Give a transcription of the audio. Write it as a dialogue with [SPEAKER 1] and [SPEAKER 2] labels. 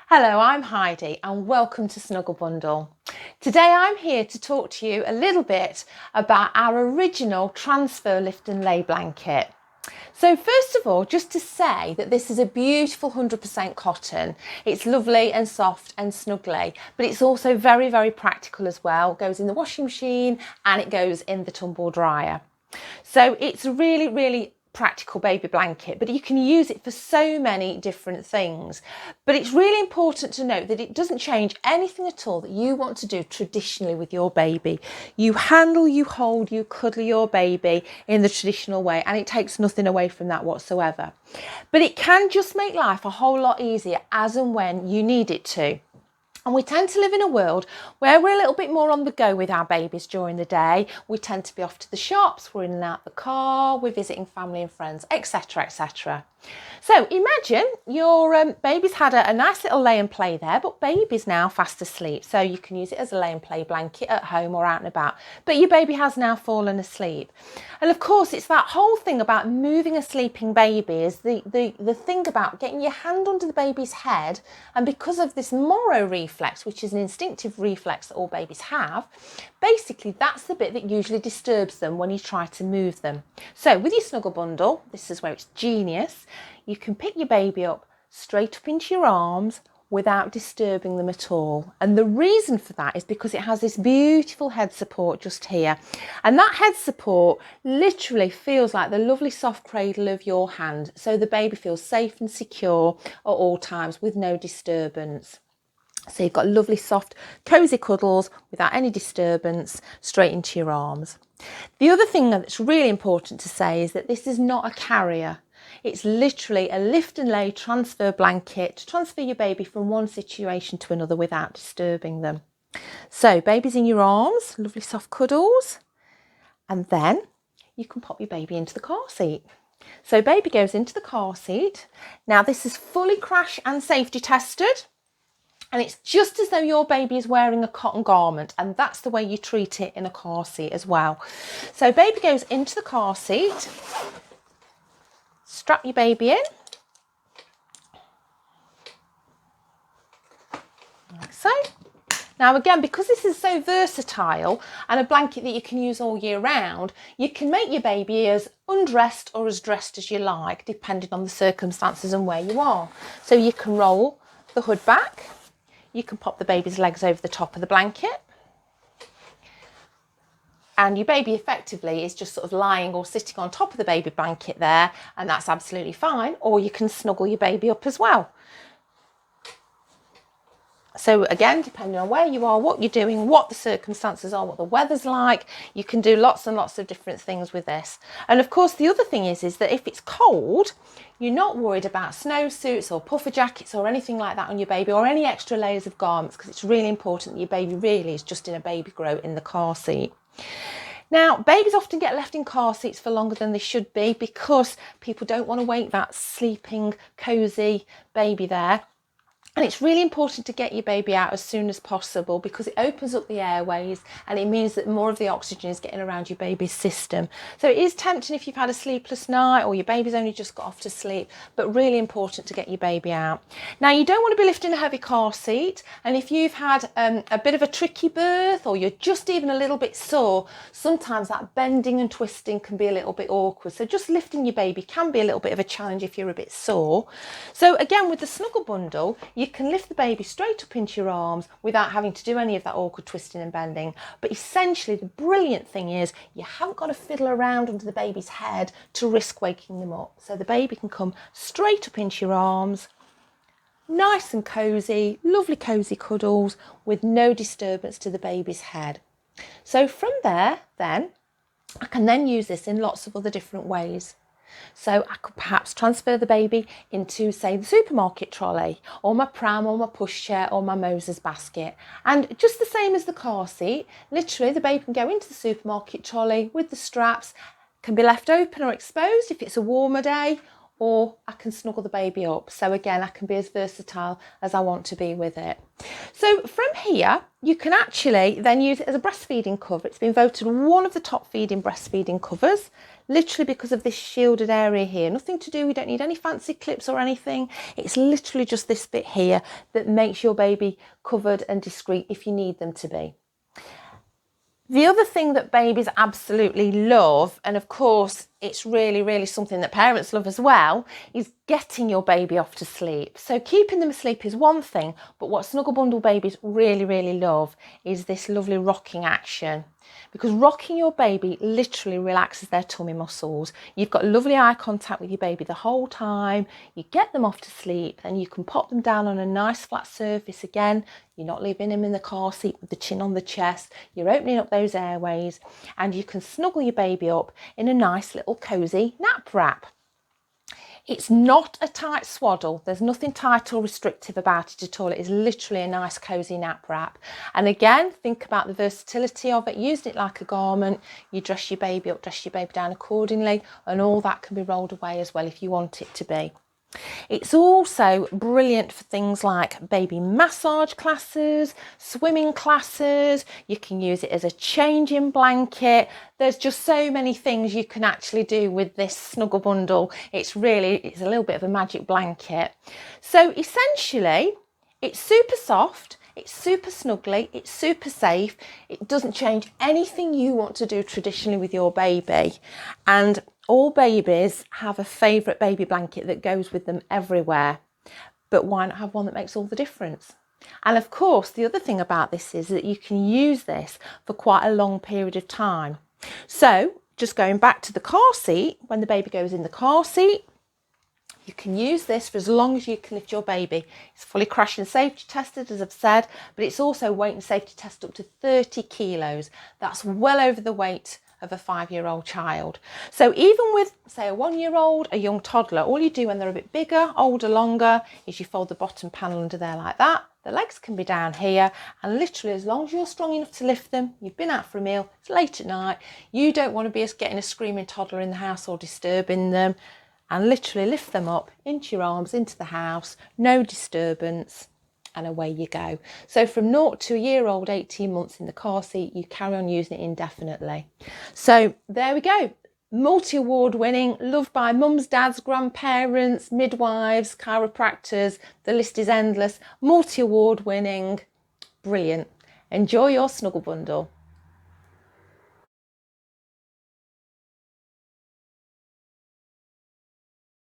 [SPEAKER 1] Hello, I'm Heidi and welcome to Snugglebundl. Today I'm here to talk to you a little bit about our original transfer lift and lay blanket. So first of all, just to say that this is a beautiful 100% cotton. It's lovely and soft and snuggly, but it's also very, very practical as well. It goes in the washing machine and it goes in the tumble dryer. So it's a really, really practical baby blanket, but you can use it for so many different things. But it's really important to note that it doesn't change anything at all that you want to do traditionally with your baby. You handle, you hold, you cuddle your baby in the traditional way, and it takes nothing away from that whatsoever. But it can just make life a whole lot easier as and when you need it to. And we tend to live in a world where we're a little bit more on the go with our babies during the day. We tend to be off to the shops, we're in and out the car, we're visiting family and friends, etc, etc. So imagine your baby's had a nice little lay and play there, but baby's now fast asleep. So you can use it as a lay and play blanket at home or out and about. But your baby has now fallen asleep. And of course, it's that whole thing about moving a sleeping baby is the thing about getting your hand under the baby's head. And because of this Moro reflex, which is an instinctive reflex that all babies have, basically that's the bit that usually disturbs them when you try to move them. So with your Snugglebundl, this is where it's genius. You can pick your baby up straight up into your arms without disturbing them at all. And the reason for that is because it has this beautiful head support just here. And that head support literally feels like the lovely soft cradle of your hand. So the baby feels safe and secure at all times with no disturbance. So you've got lovely, soft, cosy cuddles without any disturbance straight into your arms. The other thing that's really important to say is that this is not a carrier. It's literally a lift and lay transfer blanket to transfer your baby from one situation to another without disturbing them. So baby's in your arms, lovely soft cuddles, and then you can pop your baby into the car seat. So baby goes into the car seat. Now this is fully crash and safety tested. And it's just as though your baby is wearing a cotton garment, and that's the way you treat it in a car seat as well. So baby goes into the car seat, strap your baby in, like so. Now again, because this is so versatile and a blanket that you can use all year round, you can make your baby as undressed or as dressed as you like, depending on the circumstances and where you are. So you can roll the hood back. You can pop the baby's legs over the top of the blanket. And your baby effectively is just sort of lying or sitting on top of the baby blanket there, and that's absolutely fine. Or you can snuggle your baby up as well. So again, depending on where you are, what you're doing, what the circumstances are, what the weather's like, you can do lots and lots of different things with this. And of course, the other thing is that if it's cold, you're not worried about snowsuits or puffer jackets or anything like that on your baby, or any extra layers of garments, because it's really important that your baby really is just in a baby grow in the car seat. Now, babies often get left in car seats for longer than they should be because people don't want to wake that sleeping, cosy baby there. And it's really important to get your baby out as soon as possible because it opens up the airways and it means that more of the oxygen is getting around your baby's system. So it is tempting if you've had a sleepless night or your baby's only just got off to sleep, but really important to get your baby out. Now, you don't want to be lifting a heavy car seat, and if you've had a bit of a tricky birth or you're just even a little bit sore, sometimes that bending and twisting can be a little bit awkward. So just lifting your baby can be a little bit of a challenge if you're a bit sore. So again, with the Snugglebundl, you can lift the baby straight up into your arms without having to do any of that awkward twisting and bending. But essentially, the brilliant thing is you haven't got to fiddle around under the baby's head to risk waking them up. So the baby can come straight up into your arms, nice and cosy, lovely cosy cuddles with no disturbance to the baby's head. So from there, then, I can then use this in lots of other different ways. So I could perhaps transfer the baby into, say, the supermarket trolley, or my pram, or my pushchair, or my Moses basket. And just the same as the car seat, literally the baby can go into the supermarket trolley with the straps, can be left open or exposed if it's a warmer day, or I can snuggle the baby up. So again, I can be as versatile as I want to be with it. So from here, you can actually then use it as a breastfeeding cover. It's been voted one of the top feeding breastfeeding covers, literally because of this shielded area here. Nothing to do, we don't need any fancy clips or anything. It's literally just this bit here that makes your baby covered and discreet if you need them to be. The other thing that babies absolutely love, and of course it's really something that parents love as well, is getting your baby off to sleep. So keeping them asleep is one thing, but what Snugglebundl babies really love is this lovely rocking action. Because rocking your baby literally relaxes their tummy muscles. You've got lovely eye contact with your baby the whole time. You get them off to sleep and you can pop them down on a nice flat surface again. You're not leaving them in the car seat with the chin on the chest. You're opening up those airways and you can snuggle your baby up in a nice little cosy nap wrap. It's not a tight swaddle. There's nothing tight or restrictive about it at all. It is literally a nice cosy nap wrap. And again, think about the versatility of it. Using it like a garment, you dress your baby up, dress your baby down accordingly, and all that can be rolled away as well if you want it to be. It's also brilliant for things like baby massage classes, swimming classes. You can use it as a changing blanket. There's just so many things you can actually do with this Snugglebundl. It's a little bit of a magic blanket. So essentially, it's super soft. It's super snuggly, it's super safe, it doesn't change anything you want to do traditionally with your baby. And all babies have a favourite baby blanket that goes with them everywhere. But why not have one that makes all the difference? And of course, the other thing about this is that you can use this for quite a long period of time. So just going back to the car seat, when the baby goes in the car seat, you can use this for as long as you can lift your baby. It's fully crash and safety tested, as I've said, but it's also weight and safety tested up to 30 kilos. That's well over the weight of a 5-year-old child. So even with, say, a 1-year-old, a young toddler, all you do when they're a bit bigger, older, longer, is you fold the bottom panel under there like that. The legs can be down here, and literally as long as you're strong enough to lift them, you've been out for a meal, it's late at night, you don't want to be getting a screaming toddler in the house or disturbing them, and literally lift them up into your arms, into the house, no disturbance, and away you go. So from 0 to a year old, 18 months in the car seat, you carry on using it indefinitely. So there we go. Multi-award winning, loved by mums, dads, grandparents, midwives, chiropractors. The list is endless. Multi-award winning. Brilliant. Enjoy your Snugglebundl.